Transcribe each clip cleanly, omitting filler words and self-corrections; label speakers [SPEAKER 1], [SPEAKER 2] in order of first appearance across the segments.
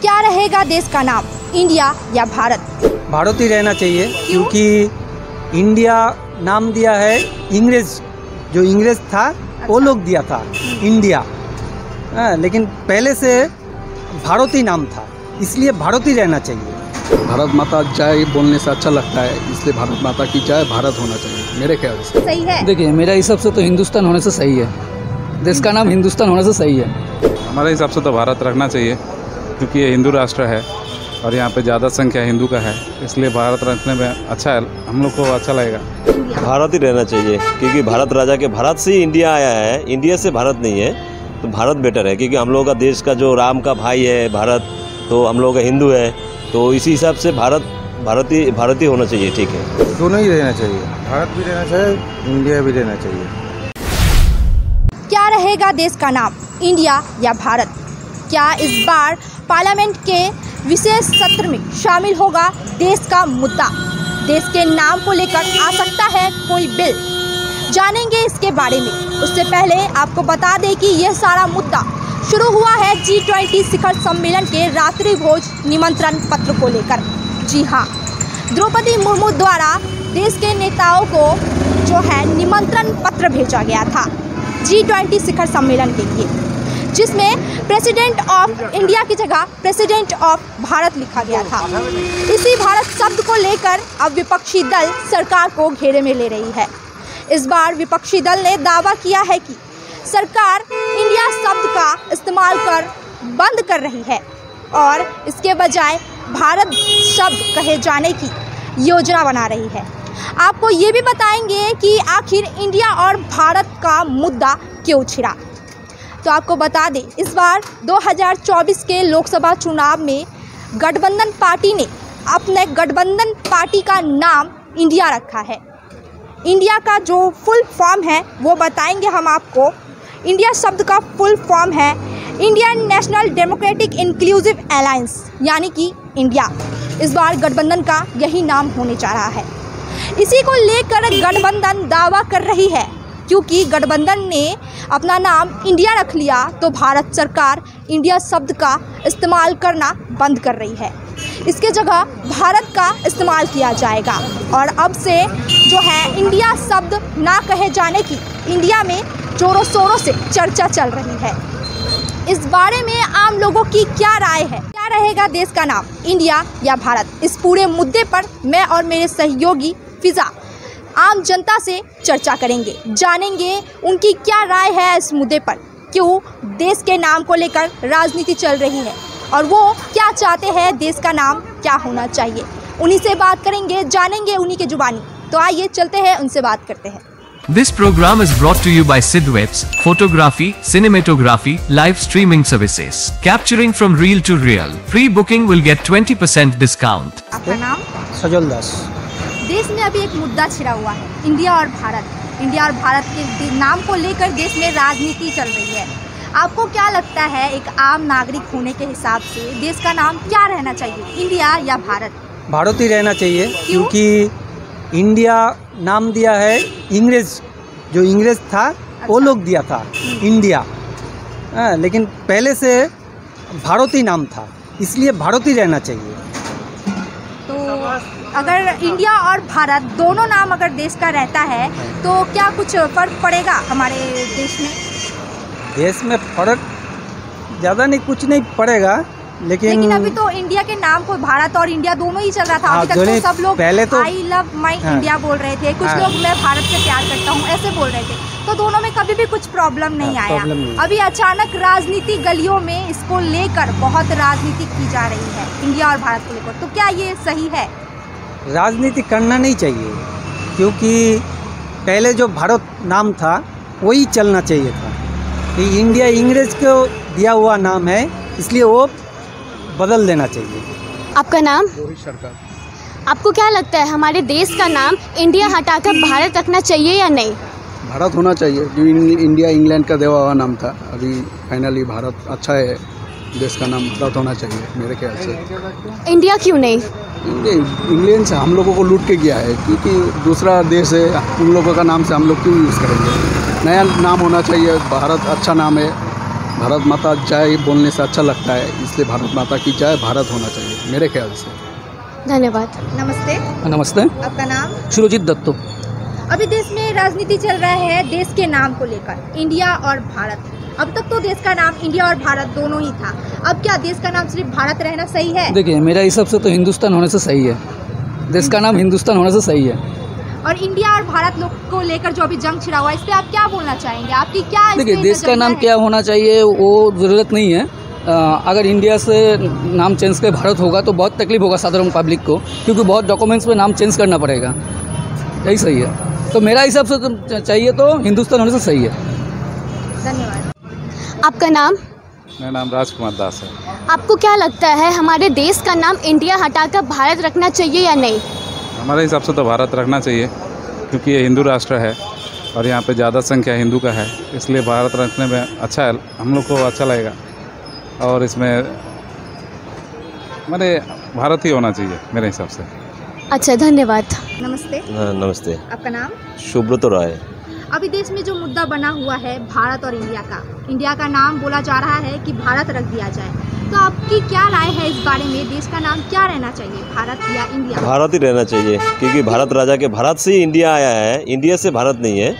[SPEAKER 1] क्या रहेगा देश का नाम, इंडिया या भारत?
[SPEAKER 2] भारत ही रहना चाहिए, क्योंकि इंडिया नाम दिया है इंग्रेज, जो इंग्रेज था वो लोग दिया था इंडिया। लेकिन पहले से भारत ही नाम था, इसलिए भारत ही रहना चाहिए।
[SPEAKER 3] भारत माता जय बोलने से अच्छा लगता है, इसलिए भारत माता की जय भारत होना चाहिए मेरे ख्याल से।
[SPEAKER 1] सही है।
[SPEAKER 4] देखिए मेरा हिसाब से तो हिंदुस्तान होने से सही है, देश का नाम हिंदुस्तान होने से सही है।
[SPEAKER 5] हमारे हिसाब से तो भारत रखना चाहिए, क्योंकि ये हिंदू राष्ट्र है और यहाँ पे ज़्यादा संख्या हिंदू का है, इसलिए भारत रखने में अच्छा है, हम लोग को अच्छा लगेगा।
[SPEAKER 6] भारत ही रहना चाहिए, क्योंकि भारत राजा के भारत से ही इंडिया आया है, इंडिया से भारत नहीं है, तो भारत बेटर है। क्योंकि हम लोगों का देश का जो राम का भाई है भारत, तो हम लोगों का हिंदू है, तो इसी हिसाब से भारत ही होना चाहिए। ठीक है,
[SPEAKER 2] दोनों ही रहना चाहिए, भारत भी रहना चाहिए, इंडिया भी रहना चाहिए।
[SPEAKER 1] क्या रहेगा देश का नाम, इंडिया या भारत? क्या इस बार पार्लियामेंट के विशेष सत्र में शामिल होगा देश का मुद्दा? देश के नाम को लेकर आ सकता है कोई बिल? जानेंगे इसके बारे में। उससे पहले आपको बता दें कि यह सारा मुद्दा शुरू हुआ है G20 शिखर सम्मेलन के रात्रि भोज निमंत्रण पत्र को लेकर। जी हाँ, द्रौपदी मुर्मू द्वारा देश के नेताओं को जो है निमंत्रण पत्र भेजा गया था G20 शिखर सम्मेलन के लिए, जिसमें प्रेसिडेंट ऑफ इंडिया की जगह प्रेसिडेंट ऑफ भारत लिखा गया था। इसी भारत शब्द को लेकर अब विपक्षी दल सरकार को घेरे में ले रही है। इस बार विपक्षी दल ने दावा किया है कि सरकार इंडिया शब्द का इस्तेमाल बंद कर रही है और इसके बजाय भारत शब्द कहे जाने की योजना बना रही है। आपको ये भी बताएंगे कि आखिर इंडिया और भारत का मुद्दा क्यों छिड़ा। तो आपको बता दें, इस बार 2024 के लोकसभा चुनाव में गठबंधन पार्टी ने अपने गठबंधन पार्टी का नाम इंडिया रखा है। इंडिया का जो फुल फॉर्म है वो बताएंगे हम आपको। इंडिया शब्द का फुल फॉर्म है Indian national democratic inclusive alliance, यानी कि इंडिया। इस बार गठबंधन का यही नाम होने जा रहा है। इसी को लेकर गठबंधन दावा कर रही है, क्योंकि गठबंधन ने अपना नाम इंडिया रख लिया तो भारत सरकार इंडिया शब्द का इस्तेमाल करना बंद कर रही है। इसके जगह भारत का इस्तेमाल किया जाएगा और अब से जो है इंडिया शब्द ना कहे जाने की इंडिया में जोरों शोरों से चर्चा चल रही है। इस बारे में आम लोगों की क्या राय है? क्या रहेगा देश का नाम, इंडिया या भारत? इस पूरे मुद्दे पर मैं और मेरे सहयोगी फिजा आम जनता से चर्चा करेंगे, जानेंगे उनकी क्या राय है इस मुद्दे पर। क्यों देश के नाम को लेकर राजनीति चल रही है और वो क्या चाहते हैं, देश का नाम क्या होना चाहिए, उन्हीं से बात करेंगे, जानेंगे उन्हीं के जुबानी। तो आइए चलते हैं, उनसे बात करते हैं।
[SPEAKER 7] This program is brought to you by SidWebs, photography, cinematography, live streaming services. Capturing from real to real. Pre-booking will get 20% discount.
[SPEAKER 1] आपका नाम?
[SPEAKER 2] सजल दास।
[SPEAKER 1] देश में अभी एक मुद्दा छिड़ा हुआ है, इंडिया और भारत। इंडिया और भारत के नाम को लेकर देश में राजनीति चल रही है। आपको क्या लगता है, एक आम नागरिक होने के हिसाब से देश का नाम क्या रहना चाहिए, इंडिया या भारत?
[SPEAKER 2] भारत ही रहना चाहिए, क्योंकि इंडिया नाम दिया है इंग्रेज, जो इंग्रेज था वो लोग दिया था इंडिया। लेकिन पहले से भारत ही नाम था, इसलिए भारत ही रहना चाहिए।
[SPEAKER 1] तो अगर इंडिया और भारत दोनों नाम अगर देश का रहता है तो क्या कुछ फर्क पड़ेगा हमारे देश में?
[SPEAKER 2] देश में फर्क ज़्यादा नहीं, कुछ नहीं पड़ेगा, लेकिन
[SPEAKER 1] अभी तो इंडिया के नाम को भारत और इंडिया दोनों ही चल रहा था। अभी तक तो सब लोग
[SPEAKER 2] पहले तो
[SPEAKER 1] आई लव माई इंडिया बोल रहे थे, कुछ लोग मैं भारत से प्यार करता हूँ ऐसे बोल रहे थे, तो दोनों में कभी भी कुछ प्रॉब्लम नहीं आया। अभी अचानक राजनीति गलियों में इसको लेकर बहुत राजनीति की जा रही है, इंडिया और भारत को लेकर। तो क्या ये सही है?
[SPEAKER 2] राजनीति करना नहीं चाहिए, क्योंकि पहले जो भारत नाम था वही चलना चाहिए था। कि इंडिया इंग्रेज को दिया हुआ नाम है, इसलिए वो बदल देना चाहिए।
[SPEAKER 8] आपका नाम?
[SPEAKER 3] रोहित सरकार।
[SPEAKER 8] आपको क्या लगता है हमारे देश का नाम इंडिया हटाकर भारत रखना चाहिए या नहीं?
[SPEAKER 3] भारत होना चाहिए, जो इंडिया इंग्लैंड का देवा हुआ नाम था, अभी फाइनली भारत अच्छा है, देश का नाम भारत होना चाहिए मेरे ख्याल से।
[SPEAKER 8] इंडिया क्यों नहीं?
[SPEAKER 3] इंग्लैंड से हम लोगों को लूट के गया है, क्योंकि दूसरा देश है, उन लोगों का नाम से हम लोग क्यों यूज़ करेंगे? नया नाम होना चाहिए, भारत अच्छा नाम है, भारत माता जय बोलने से अच्छा लगता है, इसलिए भारत माता की जय भारत होना चाहिए मेरे ख्याल से।
[SPEAKER 8] धन्यवाद।
[SPEAKER 1] नमस्ते,
[SPEAKER 4] नमस्ते।
[SPEAKER 1] आपका नाम?
[SPEAKER 4] सुरजीत दत्तो।
[SPEAKER 1] अभी देश में राजनीति चल रहा है देश के नाम को लेकर, इंडिया और भारत। अब तक तो देश का नाम इंडिया और भारत दोनों ही था, अब क्या देश का नाम सिर्फ भारत रहना सही है?
[SPEAKER 4] देखिए, मेरा हिसाब से तो हिंदुस्तान होने से सही है। देश का नाम हिंदुस्तान होने से सही है।
[SPEAKER 1] और इंडिया और भारत लोग को लेकर जो अभी जंग छिड़ा हुआ है, इस पे आप क्या बोलना चाहेंगे? आपकी क्या
[SPEAKER 4] देखिए, देश का नाम क्या होना चाहिए वो ज़रूरत नहीं है। अगर इंडिया से नाम चेंज कर भारत होगा तो बहुत तकलीफ होगा साधारण पब्लिक को, क्योंकि बहुत डॉक्यूमेंट्स में नाम चेंज करना पड़ेगा। यही सही है। तो मेरा हिसाब से तो चाहिए तो हिंदुस्तान होने से सही है।
[SPEAKER 1] धन्यवाद।
[SPEAKER 8] आपका नाम?
[SPEAKER 5] मेरा नाम राजकुमार दास है।
[SPEAKER 8] आपको क्या लगता है हमारे देश का नाम इंडिया हटाकर भारत रखना चाहिए या नहीं?
[SPEAKER 5] हमारे हिसाब से तो भारत रखना चाहिए, क्योंकि ये हिंदू राष्ट्र है और यहाँ पे ज़्यादा संख्या हिंदू का है, इसलिए भारत रखने में अच्छा है, हम लोग को अच्छा लगेगा। और इसमें मेरे भारत ही होना चाहिए मेरे हिसाब से।
[SPEAKER 8] अच्छा, धन्यवाद।
[SPEAKER 1] नमस्ते।
[SPEAKER 6] नमस्ते।
[SPEAKER 1] आपका नाम?
[SPEAKER 6] सुब्रत राय।
[SPEAKER 1] अभी देश में जो मुद्दा बना हुआ है भारत और इंडिया का नाम बोला जा रहा है कि भारत रख दिया जाए, तो आपकी क्या राय है इस बारे में? देश का नाम क्या रहना चाहिए, भारत या इंडिया?
[SPEAKER 6] भारत ही रहना चाहिए, क्योंकि भारत राजा के भारत से ही इंडिया आया है, इंडिया से भारत नहीं है।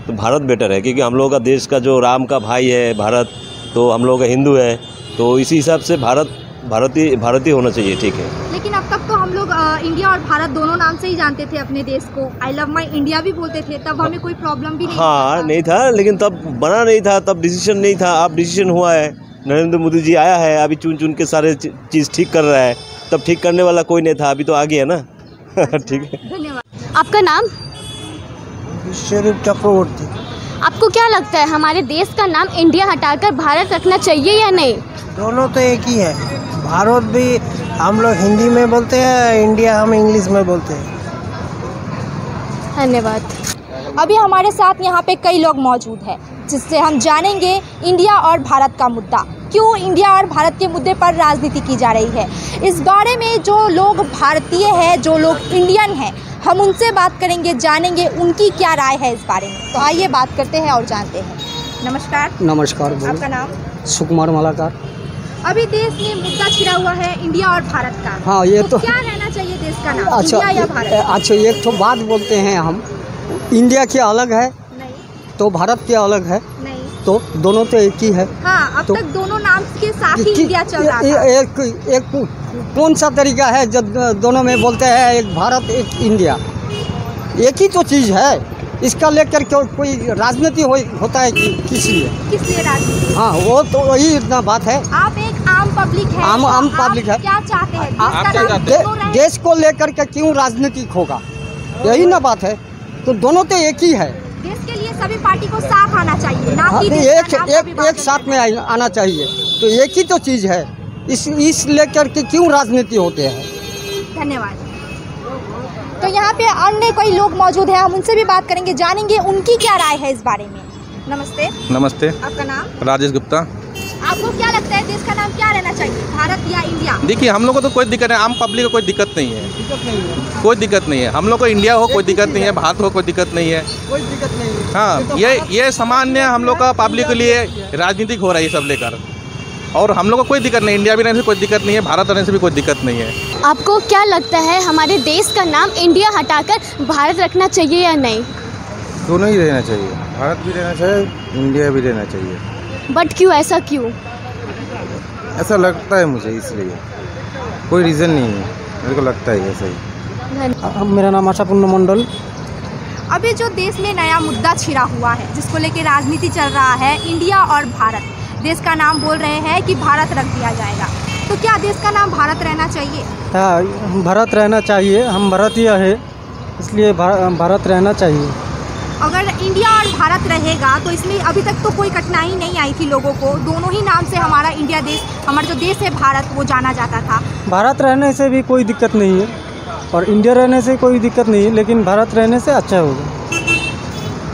[SPEAKER 6] तो भारत बेटर है, क्योंकि हम लोगों का देश का जो राम का भाई है भारत, तो हम लोग का हिंदू है, तो इसी हिसाब से भारत ही होना चाहिए। ठीक है।
[SPEAKER 1] लेकिन अब तक तो हम लोग इंडिया और भारत दोनों नाम से ही जानते थे अपने देश को, आई लव माई इंडिया भी बोलते थे, तब हमें कोई प्रॉब्लम भी नहीं
[SPEAKER 6] नहीं था, लेकिन तब बना नहीं था, तब डिसीजन नहीं था। अब डिसीजन हुआ है, नरेंद्र मोदी जी आया है, अभी चुन के सारे चीज़ ठीक कर रहा है। तब ठीक करने वाला कोई नहीं था, अभी तो आ गया ना। ठीक है।
[SPEAKER 8] धन्यवाद। आपका नाम?
[SPEAKER 9] शरीफ चक्रवर्ती।
[SPEAKER 8] आपको क्या लगता है हमारे देश का नाम इंडिया हटाकर भारत रखना चाहिए या नहीं?
[SPEAKER 9] दोनों तो एक ही है, भारत भी हम लोग हिंदी में बोलते हैं, इंडिया हम इंग्लिश में बोलते हैं।
[SPEAKER 8] धन्यवाद।
[SPEAKER 1] अभी हमारे साथ यहाँ पे कई लोग मौजूद हैं, जिससे हम जानेंगे इंडिया और भारत का मुद्दा, क्यों इंडिया और भारत के मुद्दे पर राजनीति की जा रही है। इस बारे में जो लोग भारतीय हैं, जो लोग इंडियन हैं, हम उनसे बात करेंगे, जानेंगे उनकी क्या राय है इस बारे में। तो आइए बात करते हैं और जानते हैं। नमस्कार।
[SPEAKER 4] नमस्कार।
[SPEAKER 1] आपका नाम?
[SPEAKER 4] सुकुमार मालाकार।
[SPEAKER 1] अभी देश में मुद्दा छिड़ा हुआ है इंडिया और भारत का।
[SPEAKER 4] हाँ, ये तो
[SPEAKER 1] क्या रहना चाहिए देश का नाम,
[SPEAKER 4] अच्छा,
[SPEAKER 1] इंडिया या भारत?
[SPEAKER 4] अच्छा, एक तो बात बोलते हैं हम, इंडिया क्या अलग है
[SPEAKER 1] नहीं,
[SPEAKER 4] तो भारत क्या अलग है
[SPEAKER 1] नहीं,
[SPEAKER 4] तो दोनों तो एक ही है।
[SPEAKER 1] हाँ, अब
[SPEAKER 4] तो
[SPEAKER 1] तक दोनों नाम के साथ ही इंडिया चल रहा था।
[SPEAKER 4] एक कौन सा तरीका है जब दोनों में बोलते हैं एक भारत एक इंडिया? एक ही तो चीज़ है, इसका लेकर कोई राजनीति होता है किस लिए
[SPEAKER 1] राजनीति?
[SPEAKER 4] हाँ, वो तो वही इतना बात है।
[SPEAKER 1] आप एक आम पब्लिक है,
[SPEAKER 4] आम पब्लिक है,
[SPEAKER 1] क्या चाहते हैं?
[SPEAKER 4] देश को लेकर के क्यों राजनीतिक होगा, यही ना बात है। तो दोनों तो एक ही है।
[SPEAKER 1] देश के लिए सभी पार्टी को साथ आना चाहिए, ना कि
[SPEAKER 4] एक साथ में आना चाहिए। तो एक ही तो चीज़ है, इस लेकर के क्यों राजनीति होते हैं।
[SPEAKER 1] धन्यवाद। तो यहाँ पे अन्य कई लोग मौजूद हैं, हम उनसे भी बात करेंगे, जानेंगे उनकी क्या राय है इस बारे में। नमस्ते।
[SPEAKER 5] नमस्ते।
[SPEAKER 1] आपका नाम?
[SPEAKER 5] राजेश गुप्ता।
[SPEAKER 1] आपको क्या लगता है देश का नाम क्या रहना चाहिए, भारत या इंडिया?
[SPEAKER 10] देखिए, हम लोग को तो कोई दिक्कत नहीं, आम पब्लिक को कोई दिक्कत नहीं है, कोई दिक्कत नहीं है। हम लोग को इंडिया हो कोई दिक्कत नहीं है, भारत हो कोई दिक्कत नहीं है,
[SPEAKER 4] कोई दिक्कत नहीं है।
[SPEAKER 10] हाँ, ये सामान्य हम लोग का पब्लिक के लिए राजनीतिक हो रही है सब लेकर, और हम लोग को कोई दिक्कत नहीं, इंडिया भी रहने से कोई दिक्कत नहीं है, भारत रहने से भी कोई दिक्कत नहीं है।
[SPEAKER 8] आपको क्या लगता है हमारे देश का नाम इंडिया हटाकर भारत रखना चाहिए या नहीं?
[SPEAKER 11] दोनों ही रहना चाहिए, भारत भी रहना चाहिए, इंडिया भी रहना चाहिए।
[SPEAKER 8] बट क्यों, ऐसा क्यों?
[SPEAKER 11] ऐसा लगता है मुझे, इसलिए कोई रीज़न नहीं है, मेरे को लगता है ऐसा ही।
[SPEAKER 9] मेरा नाम आशापूर्ण मंडल।
[SPEAKER 1] अभी जो देश में नया मुद्दा छिड़ा हुआ है, जिसको लेकर राजनीति चल रहा है, इंडिया और भारत, देश का नाम बोल रहे हैं कि भारत रख दिया जाएगा, तो क्या देश का नाम भारत रहना चाहिए?
[SPEAKER 9] हाँ, भारत रहना चाहिए, हम भारतीय है, इसलिए भारत रहना चाहिए।
[SPEAKER 1] अगर इंडिया और भारत रहेगा तो इसमें अभी तक तो कोई कठिनाई नहीं आई थी लोगों को, दोनों ही नाम से हमारा इंडिया देश, हमारा जो देश है भारत, वो जाना जाता था।
[SPEAKER 9] भारत रहने से भी कोई दिक्कत नहीं है और इंडिया रहने से कोई दिक्कत नहीं है, लेकिन भारत रहने से अच्छा होगा।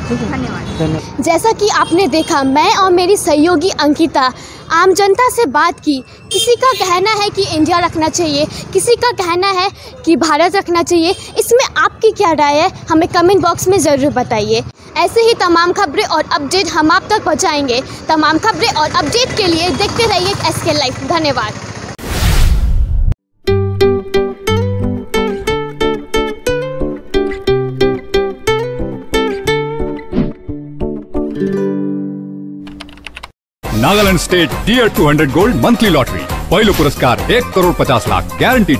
[SPEAKER 1] धन्यवाद।
[SPEAKER 8] जैसा कि आपने देखा, मैं और मेरी सहयोगी अंकिता आम जनता से बात की। किसी का कहना है कि इंडिया रखना चाहिए, किसी का कहना है कि भारत रखना चाहिए। इसमें आपकी क्या राय है, हमें कमेंट बॉक्स में ज़रूर बताइए। ऐसे ही तमाम खबरें और अपडेट हम आप तक पहुंचाएंगे। तमाम खबरें और अपडेट के लिए देखते रहिए SK लाइव। धन्यवाद।
[SPEAKER 12] Nagaland state dear 200 gold monthly lottery पहिलो पुरस्कार 1,50,00,000 ग्यारंटीड।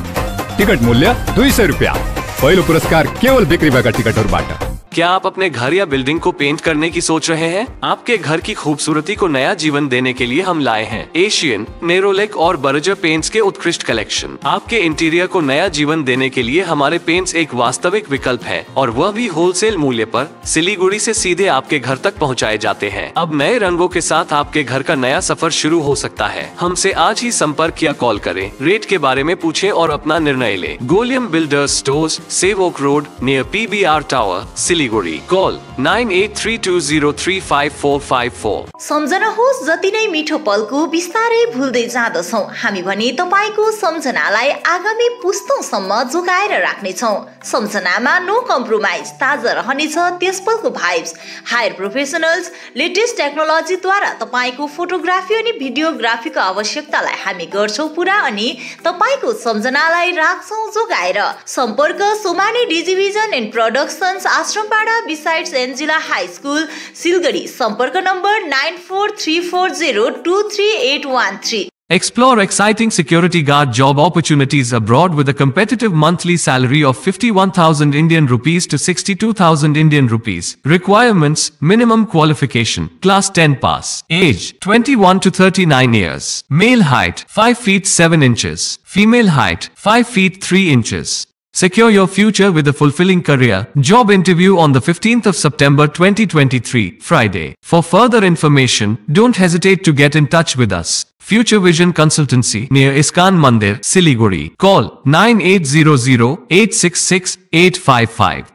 [SPEAKER 12] टिकट मूल्य 200 रुपया। पहिलो पुरस्कार केवल बिक्री भएका टिकटहरुबाट।
[SPEAKER 7] क्या आप अपने घर या बिल्डिंग को पेंट करने की सोच रहे हैं? आपके घर की खूबसूरती को नया जीवन देने के लिए हम लाए हैं एशियन, नेरोलेक और बर्जर पेंट्स के उत्कृष्ट कलेक्शन। आपके इंटीरियर को नया जीवन देने के लिए हमारे पेंट्स एक वास्तविक विकल्प है और वह भी होलसेल मूल्य पर सिलीगुड़ी से सीधे आपके घर तक पहुंचाए जाते हैं। अब नए रंगों के साथ आपके घर का नया सफर शुरू हो सकता है। हमसे आज ही संपर्क या कॉल करें। रेट के बारे में पूछें और अपना निर्णय लें। गोलियम builders stores, Sevoke road near PBR tower, Siliguri. Call 9832035454।
[SPEAKER 13] सम्झनुहोस्, जति नै मिठो पलको बिस्तारै भुल्दै जाँदछौँ हामी भने तपाईको सम्झनालाई आगामी पुस्तौंसम्म जोगाएर राख्नेछौँ। सम्झनामा नो कम्प्रोमाइज, ताजा रहनेछ त्यस पलको भाइब्स। हायर प्रोफेसनल्स, लेटेस्ट टेक्नोलोजीद्वारा तपाईको फोटोग्राफी अनि भिडियोग्राफीको आवश्यकतालाई हामी गर्छौँ पुरा अनि तपाईको सम्झनालाई राख्छौँ जोगाएर। सम्पर्क Somani Digivision and productions, Ashrampara besides Angela high school, Siliguri. सम्पर्क number 9434023813।
[SPEAKER 7] Explore exciting security guard job opportunities abroad with a competitive monthly salary of 51,000 Indian rupees to 62,000 Indian rupees. Requirements: minimum qualification, class 10 pass. Age: 21 to 39 years. Male height: 5 feet 7 inches. Female height: 5 feet 3 inches. Secure your future with a fulfilling career. Job interview on the 15th of September 2023, Friday. For further information, don't hesitate to get in touch with us. Future Vision Consultancy near Iskan Mandir, Siliguri. Call 9800-866-855.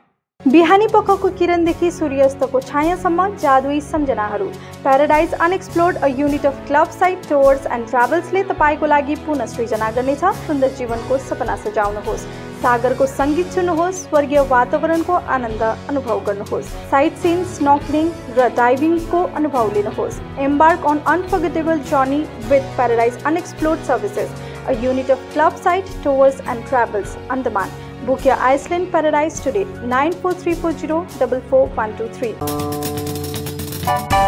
[SPEAKER 1] बिहानी पखको किरणदेखि सूर्यास्तको छायासम्म जादुई सम्झनाहरू। Paradise unexplored, a unit of club site tours and ट्राभल्सले तपाईँको लागि पुनः सृजना गर्नेछ। सुन्दर जीवनको सपना सजाउनुहोस्। सागरको सङ्गीत सुन्नुहोस्। स्वर्गीय वातावरणको आनन्द अनुभव गर्नुहोस्। साइट सीइङ, स्नॉर्कलिङ र डाइभिङको अनुभव लिनुहोस्। Embark on unforgettable journey with paradise unexplored services, a unit of club site tours and travels, Andaman. Book your Iceland paradise today. 9434044123.